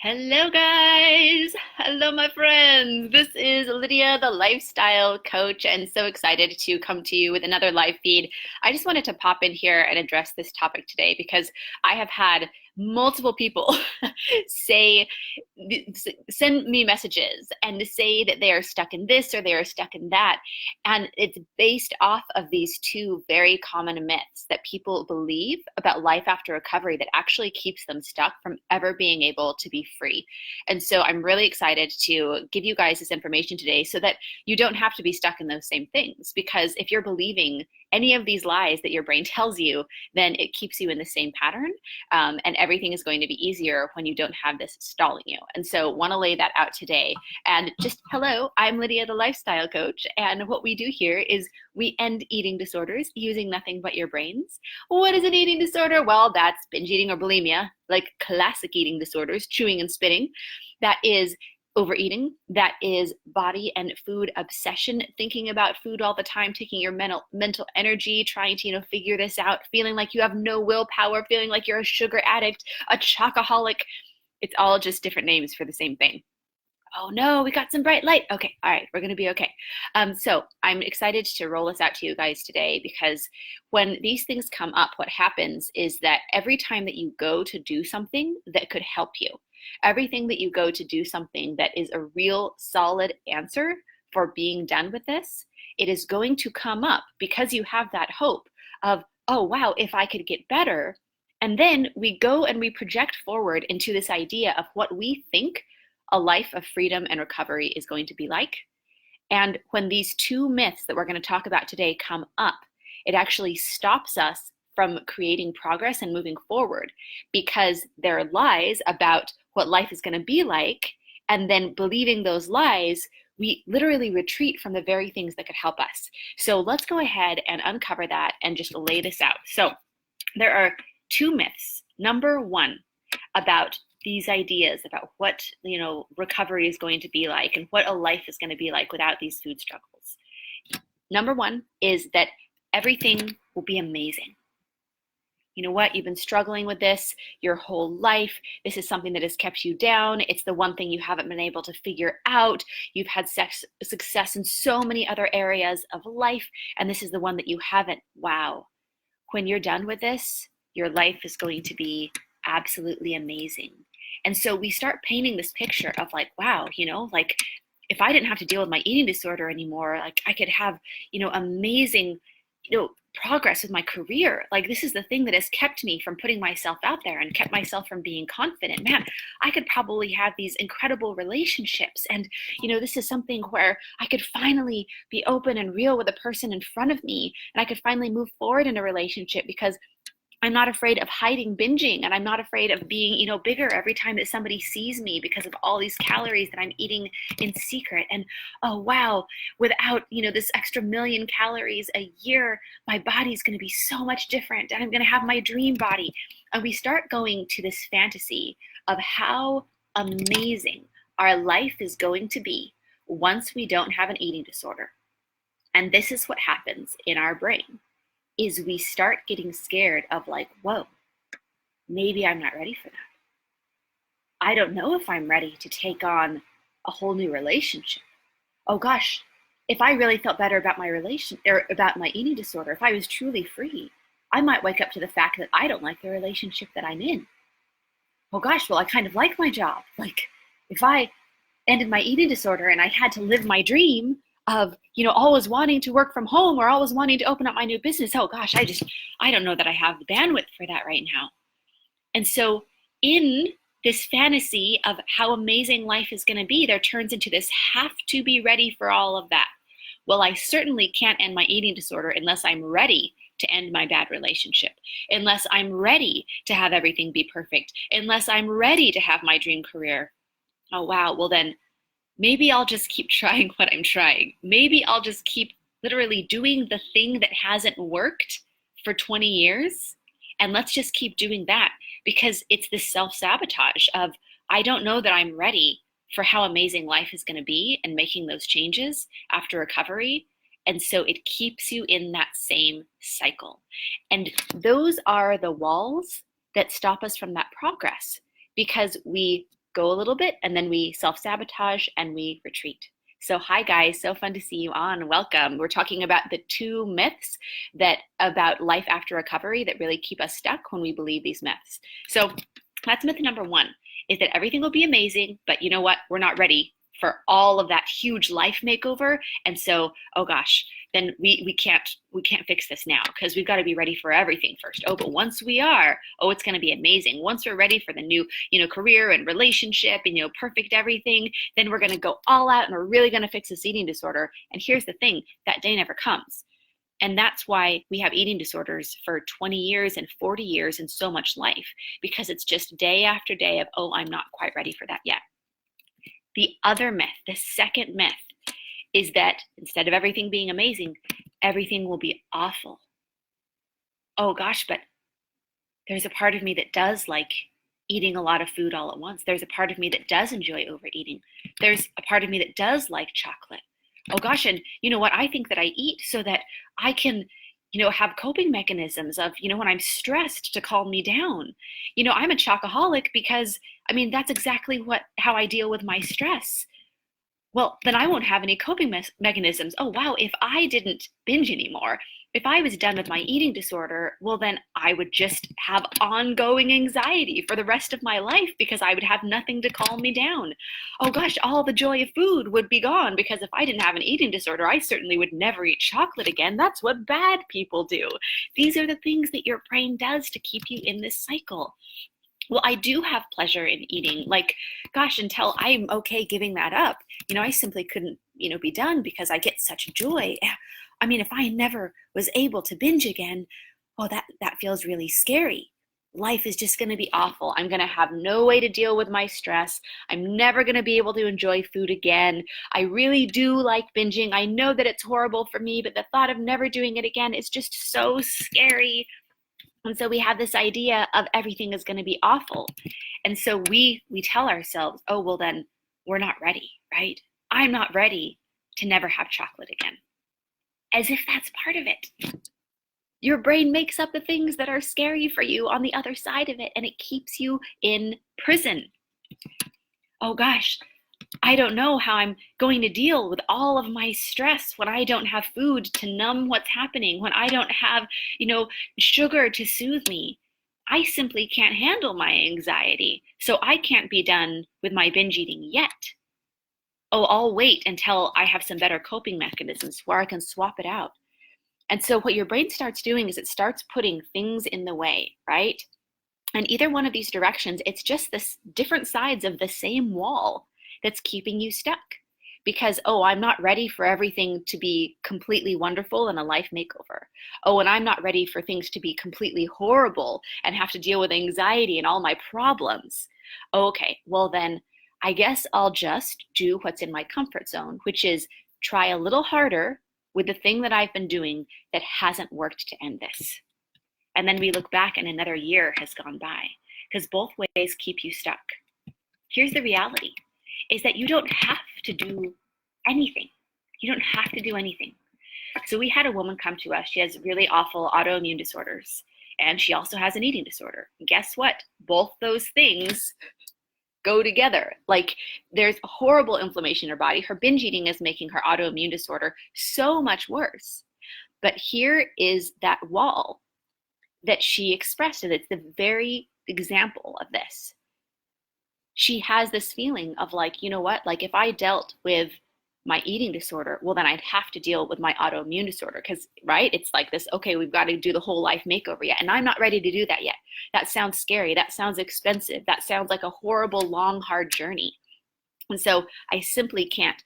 Hello, guys. Hello, my friends. This is Lydia, the lifestyle coach, and so excited to come to you with another live feed. I just wanted to pop in here and address this topic today because I have had multiple people say, send me messages and say that they are stuck in this or they are stuck in that. And it's based off of these two very common myths that people believe about life after recovery that actually keeps them stuck from ever being able to be free. And so I'm really excited to give you guys this information today so that you don't have to be stuck in those same things. Because if you're believing any of these lies that your brain tells you, then it keeps you in the same pattern. And everything is going to be easier when you don't have this stalling you. And so want to lay that out today. And just hello, I'm Lydia, the lifestyle coach. And what we do here is we end eating disorders using nothing but your brains. What is an eating disorder? Well, that's binge eating or bulimia, like classic eating disorders, chewing and spitting. That is overeating, that is body and food obsession, thinking about food all the time, taking your mental energy, trying to, figure this out, feeling like you have no willpower, feeling like you're a sugar addict, a chocoholic. It's all just different names for the same thing. Oh no, we got some bright light. Okay, all right, we're gonna be okay. So I'm excited to roll this out to you guys today because when these things come up, what happens is that every time that you go to do something that could help you, everything that you go to do something that is a real solid answer for being done with this, it is going to come up because you have that hope of, oh wow, if I could get better. And then we go and we project forward into this idea of what we think a life of freedom and recovery is going to be like. And when these two myths that we're going to talk about today come up, it actually stops us from creating progress and moving forward because they're lies about what life is going to be like. And then believing those lies, we literally retreat from the very things that could help us. So let's go ahead and uncover that and just lay this out. So there are two myths. Number one, about these ideas about what recovery is going to be like and what a life is going to be like without these food struggles. Number one is that everything will be amazing. You know what? You've been struggling with this your whole life. This is something that has kept you down. It's the one thing you haven't been able to figure out. You've had success in so many other areas of life, and this is the one that you haven't. Wow. When you're done with this, your life is going to be absolutely amazing. And so we start painting this picture of like, wow, like if I didn't have to deal with my eating disorder anymore, like I could have, amazing, progress with my career. Like this is the thing that has kept me from putting myself out there and kept myself from being confident. Man, I could probably have these incredible relationships. And, this is something where I could finally be open and real with the person in front of me. And I could finally move forward in a relationship because I'm not afraid of hiding binging, and I'm not afraid of being, bigger every time that somebody sees me because of all these calories that I'm eating in secret. And oh wow, without, this extra million calories a year, my body's going to be so much different and I'm going to have my dream body. And we start going to this fantasy of how amazing our life is going to be once we don't have an eating disorder. And this is what happens in our brain. Is we start getting scared of like, whoa, maybe I'm not ready for that. I don't know if I'm ready to take on a whole new relationship. Oh gosh, if I really felt better about my about my eating disorder, if I was truly free, I might wake up to the fact that I don't like the relationship that I'm in. Oh gosh, well, I kind of like my job. Like if I ended my eating disorder and I had to live my dream of, always wanting to work from home or always wanting to open up my new business. Oh gosh, I don't know that I have the bandwidth for that right now. And so in this fantasy of how amazing life is going to be, there turns into this have to be ready for all of that. Well, I certainly can't end my eating disorder unless I'm ready to end my bad relationship, unless I'm ready to have everything be perfect, unless I'm ready to have my dream career. Oh wow, well then maybe I'll just keep trying what I'm trying. Maybe I'll just keep literally doing the thing that hasn't worked for 20 years. And let's just keep doing that because it's this self-sabotage of, I don't know that I'm ready for how amazing life is going to be and making those changes after recovery. And so it keeps you in that same cycle. And those are the walls that stop us from that progress because we go a little bit, and then we self-sabotage and we retreat. So hi guys, so fun to see you on. Welcome. We're talking about the 2 myths that about life after recovery that really keep us stuck when we believe these myths. So that's myth number 1, is that everything will be amazing, but you know what? We're not ready for all of that huge life makeover. And so, oh gosh, then we can't fix this now because we've got to be ready for everything first. Oh, but once we are, oh, it's going to be amazing. Once we're ready for the new, career and relationship and, perfect everything, then we're going to go all out and we're really going to fix this eating disorder. And here's the thing, that day never comes. And that's why we have eating disorders for 20 years and 40 years and so much life, because it's just day after day of, oh, I'm not quite ready for that yet. The other myth, the second myth, is that instead of everything being amazing, everything will be awful. Oh gosh, but there's a part of me that does like eating a lot of food all at once. There's a part of me that does enjoy overeating. There's a part of me that does like chocolate. Oh gosh, and you know what? I think that I eat so that I can, have coping mechanisms of, when I'm stressed to calm me down. I'm a chocoholic because, that's exactly how I deal with my stress. Well, then I won't have any coping mechanisms. Oh, wow, if I didn't binge anymore, if I was done with my eating disorder, well, then I would just have ongoing anxiety for the rest of my life because I would have nothing to calm me down. Oh gosh, all the joy of food would be gone because if I didn't have an eating disorder, I certainly would never eat chocolate again. That's what bad people do. These are the things that your brain does to keep you in this cycle. Well, I do have pleasure in eating, gosh, until I'm okay giving that up. I simply couldn't, be done because I get such joy. If I never was able to binge again, oh, that feels really scary. Life is just going to be awful. I'm going to have no way to deal with my stress. I'm never going to be able to enjoy food again. I really do like binging. I know that it's horrible for me, but the thought of never doing it again is just so scary. And so we have this idea of everything is going to be awful. And so we tell ourselves, oh, well, then we're not ready, right? I'm not ready to never have chocolate again. As if that's part of it. Your brain makes up the things that are scary for you on the other side of it, and it keeps you in prison. Oh gosh, I don't know how I'm going to deal with all of my stress when I don't have food to numb what's happening, when I don't have, sugar to soothe me. I simply can't handle my anxiety, so I can't be done with my binge eating yet. Oh, I'll wait until I have some better coping mechanisms where I can swap it out. And so what your brain starts doing is it starts putting things in the way, right? And either one of these directions, it's just this different sides of the same wall that's keeping you stuck. Because, oh, I'm not ready for everything to be completely wonderful and a life makeover. Oh, and I'm not ready for things to be completely horrible and have to deal with anxiety and all my problems. Okay, well then, I guess I'll just do what's in my comfort zone, which is try a little harder with the thing that I've been doing that hasn't worked to end this. And then we look back and another year has gone by because both ways keep you stuck. Here's the reality, is that you don't have to do anything. You don't have to do anything. So we had a woman come to us. She has really awful autoimmune disorders, and she also has an eating disorder. And guess what? Both those things go together. There's horrible inflammation in her body. Her binge eating is making her autoimmune disorder so much worse. But here is that wall that she expressed, and it's the very example of this. She has this feeling of you know what, if I dealt with my eating disorder, well, then I'd have to deal with my autoimmune disorder because, right, it's this, okay, we've got to do the whole life makeover yet. And I'm not ready to do that yet. That sounds scary. That sounds expensive. That sounds like a horrible, long, hard journey. And so I simply can't,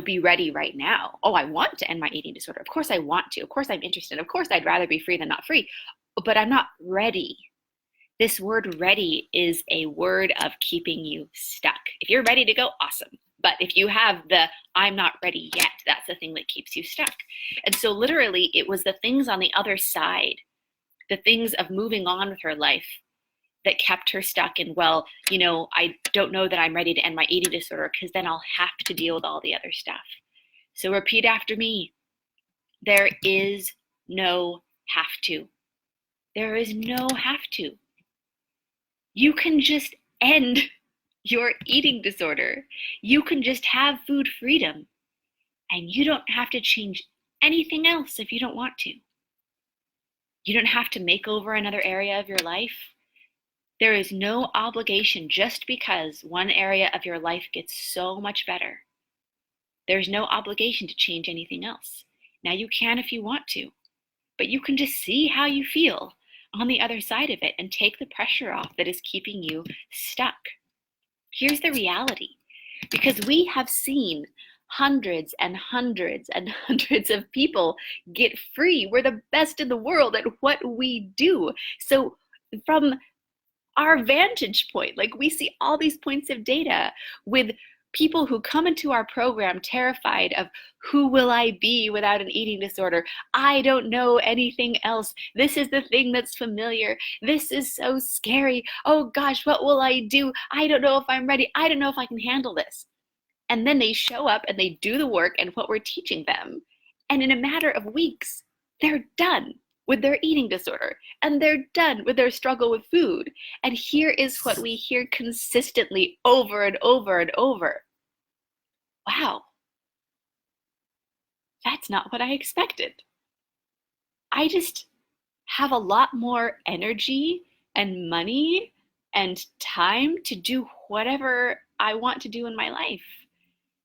be ready right now. Oh, I want to end my eating disorder. Of course I want to. Of course I'm interested. Of course I'd rather be free than not free, but I'm not ready. This word ready is a word of keeping you stuck. If you're ready to go, awesome. But if you have the I'm not ready yet, that's the thing that keeps you stuck. And so literally it was the things on the other side, the things of moving on with her life that kept her stuck in, well, I don't know that I'm ready to end my eating disorder because then I'll have to deal with all the other stuff. So repeat after me. There is no have to. There is no have to. You can just end your eating disorder. You can just have food freedom, and you don't have to change anything else if you don't want to. You don't have to make over another area of your life. There is no obligation just because one area of your life gets so much better. There's no obligation to change anything else. Now you can if you want to, but you can just see how you feel on the other side of it and take the pressure off that is keeping you stuck. Here's the reality, because we have seen hundreds and hundreds and hundreds of people get free. We're the best in the world at what we do. So from our vantage point, like we see all these points of data with people who come into our program terrified of who will I be without an eating disorder? I don't know anything else. This is the thing that's familiar. This is so scary. Oh gosh, what will I do? I don't know if I'm ready. I don't know if I can handle this. And then they show up and they do the work and what we're teaching them. And in a matter of weeks, they're done with their eating disorder and they're done with their struggle with food. And here is what we hear consistently over and over and over. Wow, that's not what I expected. I just have a lot more energy and money and time to do whatever I want to do in my life.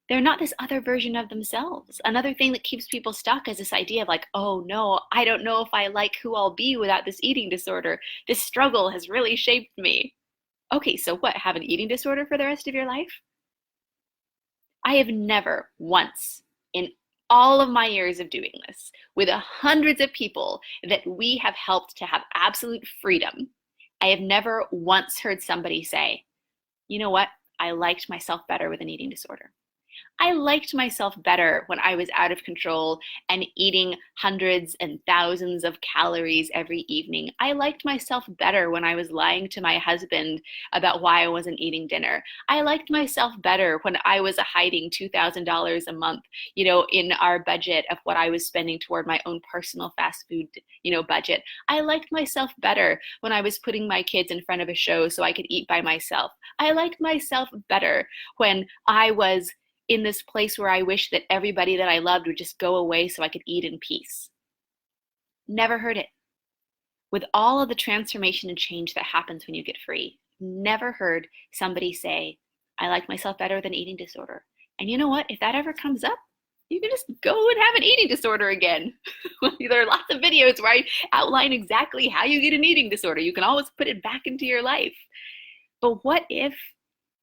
They're not this other version of themselves. Another thing that keeps people stuck is this idea of like, oh no, I don't know if I like who I'll be without this eating disorder. This struggle has really shaped me. Okay, so what, have an eating disorder for the rest of your life? I have never once in all of my years of doing this with hundreds of people that we have helped to have absolute freedom, I have never once heard somebody say, you know what, I liked myself better with an eating disorder. I liked myself better when I was out of control and eating hundreds and thousands of calories every evening. I liked myself better when I was lying to my husband about why I wasn't eating dinner. I liked myself better when I was hiding $2,000 a month, in our budget of what I was spending toward my own personal fast food, budget. I liked myself better when I was putting my kids in front of a show so I could eat by myself. I liked myself better when I was in this place where I wish that everybody that I loved would just go away so I could eat in peace. Never heard it. With all of the transformation and change that happens when you get free, never heard somebody say, I like myself better with an eating disorder. And you know what? If that ever comes up, you can just go and have an eating disorder again. There are lots of videos where I outline exactly how you get an eating disorder. You can always put it back into your life. But what if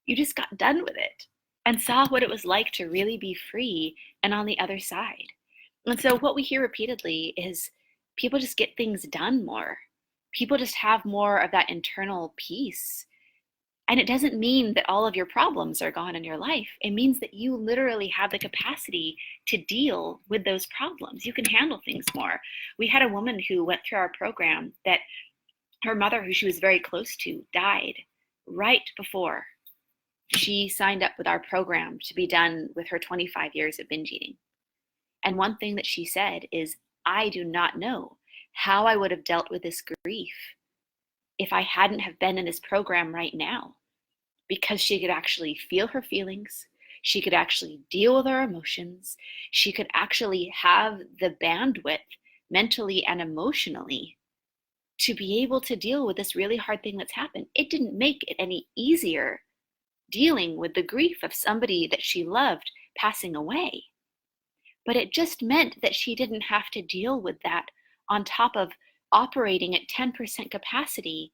you just got done with it and saw what it was like to really be free and on the other side? And so what we hear repeatedly is people just get things done more. People just have more of that internal peace. And it doesn't mean that all of your problems are gone in your life. It means that you literally have the capacity to deal with those problems. You can handle things more. We had a woman who went through our program that her mother, who she was very close to, died right before she signed up with our program to be done with her 25 years of binge eating. And one thing that she said is, I do not know how I would have dealt with this grief if I hadn't have been in this program right now, because she could actually feel her feelings. She could actually deal with her emotions. She could actually have the bandwidth mentally and emotionally to be able to deal with this really hard thing that's happened. It didn't make it any easier dealing with the grief of somebody that she loved passing away. But it just meant that she didn't have to deal with that on top of operating at 10% capacity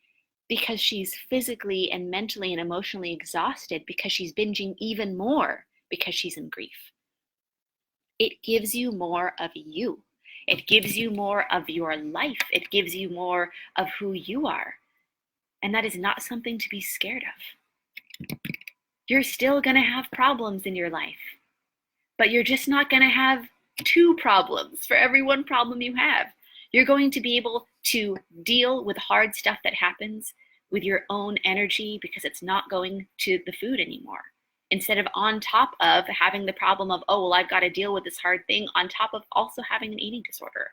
because she's physically and mentally and emotionally exhausted because she's binging even more because she's in grief. It gives you more of you. It gives you more of your life. It gives you more of who you are. And that is not something to be scared of. You're still going to have problems in your life, but you're just not going to have two problems for every one problem you have. You're going to be able to deal with hard stuff that happens with your own energy because it's not going to the food anymore. Instead of on top of having the problem of, oh, well, I've got to deal with this hard thing on top of also having an eating disorder.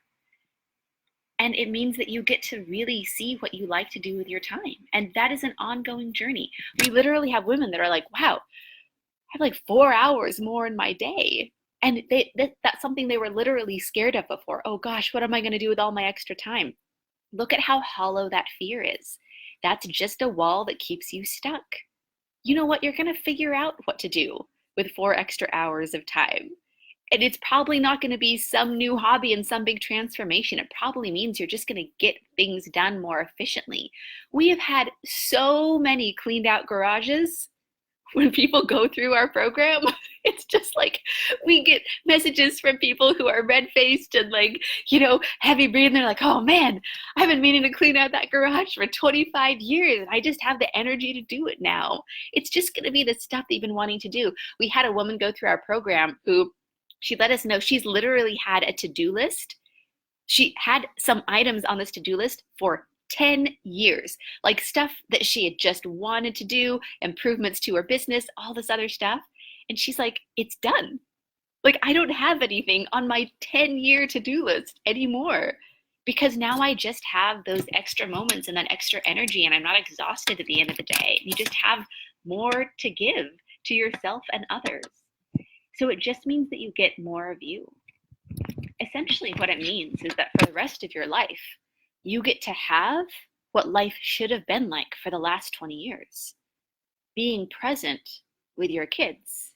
And it means that you get to really see what you like to do with your time. And that is an ongoing journey. We literally have women that are like, wow, I have like 4 hours more in my day. And that's something they were literally scared of before. Oh gosh, what am I going to do with all my extra time? Look at how hollow that fear is. That's just a wall that keeps you stuck. You know what? You're going to figure out what to do with 4 extra hours of time. And it's probably not going to be some new hobby and some big transformation. It probably means you're just going to get things done more efficiently. We have had so many cleaned out garages when people go through our program. It's just like we get messages from people who are red-faced and like, heavy breathing. They're like, oh man, I've been meaning to clean out that garage for 25 years and I just have the energy to do it now. It's just going to be the stuff that you've been wanting to do. We had a woman go through our program who she let us know she's literally had a to-do list. She had some items on this to-do list for 10 years, like stuff that she had just wanted to do, improvements to her business, all this other stuff. And she's like, it's done. Like, I don't have anything on my 10-year to-do list anymore because now I just have those extra moments and that extra energy and I'm not exhausted at the end of the day. You just have more to give to yourself and others. So it just means that you get more of you. Essentially, what it means is that for the rest of your life, you get to have what life should have been like for the last 20 years. Being present with your kids,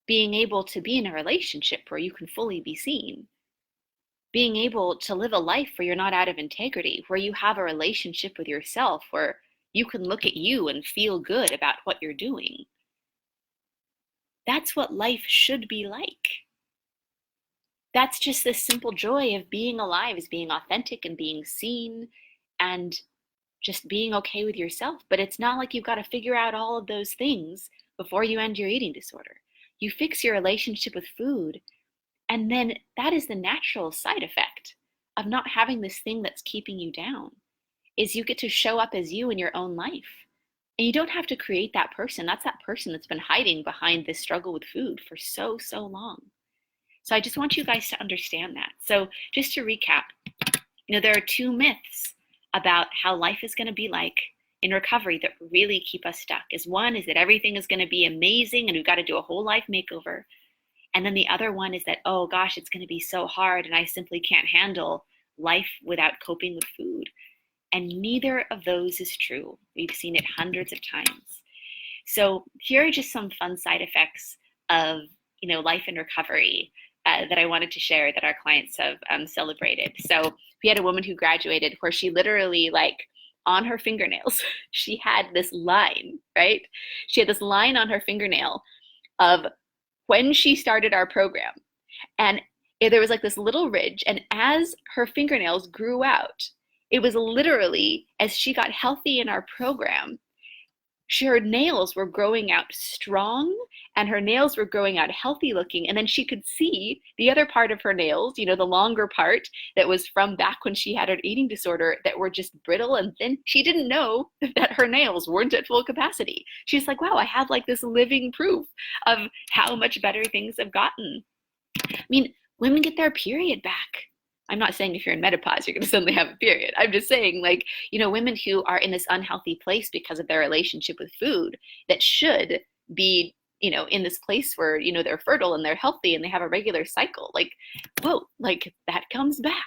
being able to be in a relationship where you can fully be seen, being able to live a life where you're not out of integrity, where you have a relationship with yourself, where you can look at you and feel good about what you're doing. That's what life should be like. That's just this simple joy of being alive, is being authentic and being seen and just being okay with yourself. But it's not like you've got to figure out all of those things before you end your eating disorder. You fix your relationship with food, and then that is the natural side effect of not having this thing that's keeping you down, is you get to show up as you in your own life. And you don't have to create that person. That's that person that's been hiding behind this struggle with food for so, so long. So I just want you guys to understand that. So just to recap, there are two myths about how life is going to be like in recovery that really keep us stuck. One is that everything is going to be amazing and we've got to do a whole life makeover. And then the other one is that, oh gosh, it's going to be so hard and I simply can't handle life without coping with food. And neither of those is true. We've seen it hundreds of times. So here are just some fun side effects of, life in recovery that I wanted to share that our clients have celebrated. So we had a woman who graduated where she literally, like, on her fingernails, she had this line, right? She had this line on her fingernail of when she started our program. And there was like this little ridge, and as her fingernails grew out, it was literally, as she got healthy in our program, her nails were growing out strong and her nails were growing out healthy looking. And then she could see the other part of her nails, the longer part that was from back when she had her eating disorder, that were just brittle and thin. She didn't know that her nails weren't at full capacity. She's like, wow, I have like this living proof of how much better things have gotten. I mean, women get their period back. I'm not saying if you're in menopause, you're going to suddenly have a period. I'm just saying, like, women who are in this unhealthy place because of their relationship with food that should be, in this place where, they're fertile and they're healthy and they have a regular cycle. Like, whoa, like that comes back.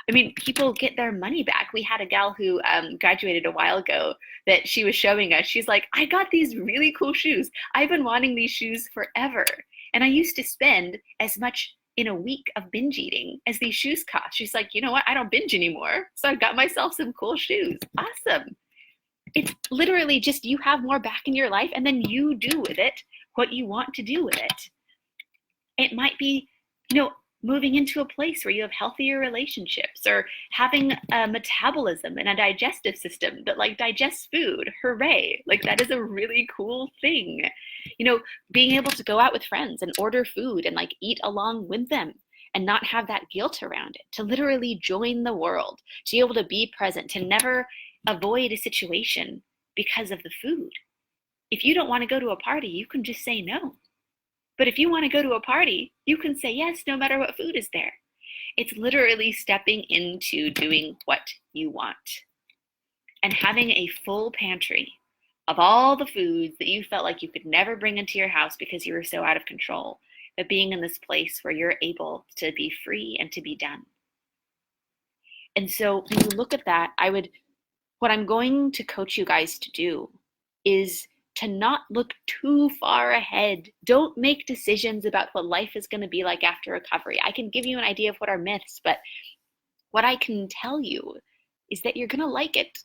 I mean, people get their money back. We had a gal who graduated a while ago that she was showing us. She's like, I got these really cool shoes. I've been wanting these shoes forever. And I used to spend as much in a week of binge eating as these shoes cost. She's like, you know what? I don't binge anymore. So I got myself some cool shoes. Awesome. It's literally just you have more back in your life and then you do with it what you want to do with it. It might be, moving into a place where you have healthier relationships or having a metabolism and a digestive system that like digests food. Hooray. Like that is a really cool thing. Being able to go out with friends and order food and like eat along with them and not have that guilt around it, to literally join the world, to be able to be present, to never avoid a situation because of the food. If you don't want to go to a party, you can just say no. But if you want to go to a party, you can say yes no matter what food is there. It's literally stepping into doing what you want and having a full pantry of all the foods that you felt like you could never bring into your house because you were so out of control, but being in this place where you're able to be free and to be done. And so when you look at that, what I'm going to coach you guys to do is to not look too far ahead. Don't make decisions about what life is going to be like after recovery. I can give you an idea of what are myths, but what I can tell you is that you're going to like it.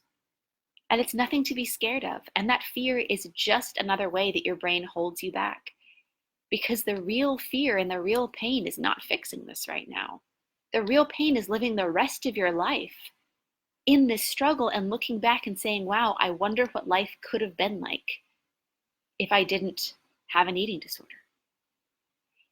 And it's nothing to be scared of. And that fear is just another way that your brain holds you back. Because the real fear and the real pain is not fixing this right now. The real pain is living the rest of your life in this struggle and looking back and saying, wow, I wonder what life could have been like if I didn't have an eating disorder.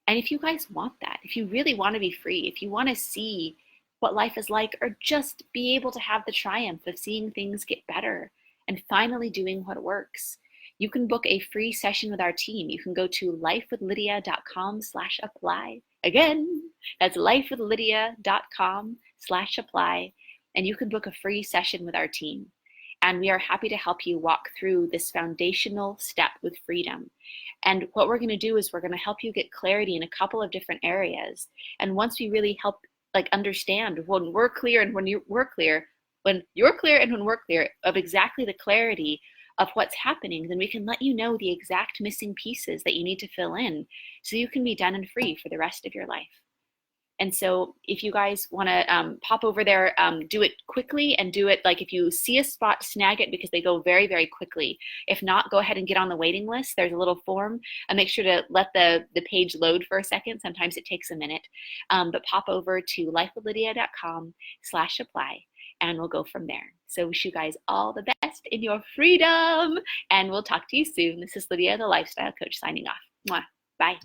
And if you guys want that, if you really want to be free, if you want to see what life is like, or just be able to have the triumph of seeing things get better and finally doing what works, you can book a free session with our team. You can go to lifewithlydia.com/apply. Again, that's lifewithlydia.com/apply, and you can book a free session with our team. And we are happy to help you walk through this foundational step with freedom. And what we're going to do is we're going to help you get clarity in a couple of different areas. And once we really help understand when we're clear and when we're clear, when you're clear and when we're clear of exactly the clarity of what's happening, then we can let you know the exact missing pieces that you need to fill in so you can be done and free for the rest of your life. And so if you guys want to pop over there, do it quickly and do it if you see a spot, snag it because they go very, very quickly. If not, go ahead and get on the waiting list. There's a little form and make sure to let the page load for a second. Sometimes it takes a minute, but pop over to lifewithlydia.com/apply and we'll go from there. So wish you guys all the best in your freedom and we'll talk to you soon. This is Lydia, the Lifestyle Coach, signing off. Mwah. Bye.